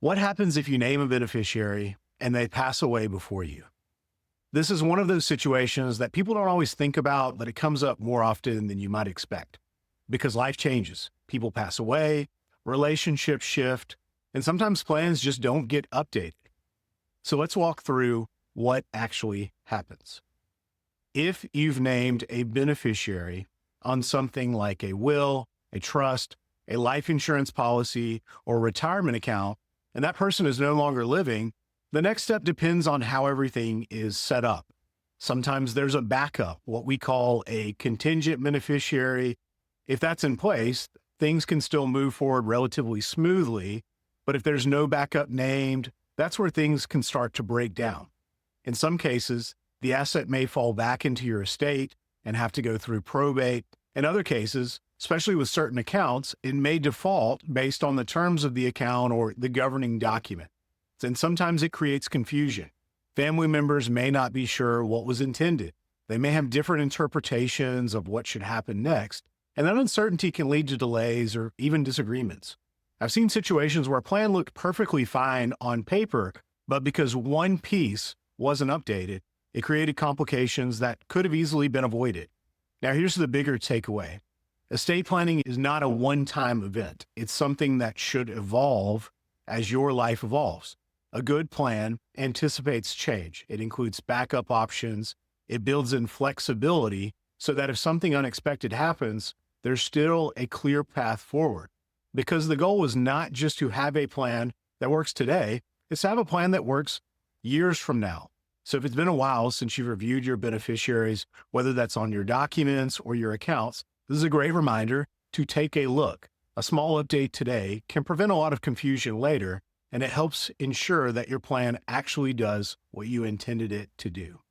What happens if you name a beneficiary and they pass away before you? This is one of those situations that people don't always think about, but it comes up more often than you might expect because life changes. People pass away, relationships shift, and sometimes plans just don't get updated. So let's walk through what actually happens. If you've named a beneficiary on something like a will, a trust, a life insurance policy, or retirement account, and that person is no longer living, the next step depends on how everything is set up. Sometimes there's a backup, what we call a contingent beneficiary. If that's in place, things can still move forward relatively smoothly. But if there's no backup named, that's where things can start to break down. In some cases, the asset may fall back into your estate and have to go through probate. In other cases, especially with certain accounts, it may default based on the terms of the account or the governing document. And sometimes it creates confusion. Family members may not be sure what was intended. They may have different interpretations of what should happen next, and that uncertainty can lead to delays or even disagreements. I've seen situations where a plan looked perfectly fine on paper, but because one piece wasn't updated, it created complications that could have easily been avoided. Now, here's the bigger takeaway. Estate planning is not a one-time event. It's something that should evolve as your life evolves. A good plan anticipates change. It includes backup options. It builds in flexibility so that if something unexpected happens, there's still a clear path forward. Because the goal is not just to have a plan that works today, it's to have a plan that works years from now. So if it's been a while since you've reviewed your beneficiaries, whether that's on your documents or your accounts, this is a great reminder to take a look. A small update today can prevent a lot of confusion later, and it helps ensure that your plan actually does what you intended it to do.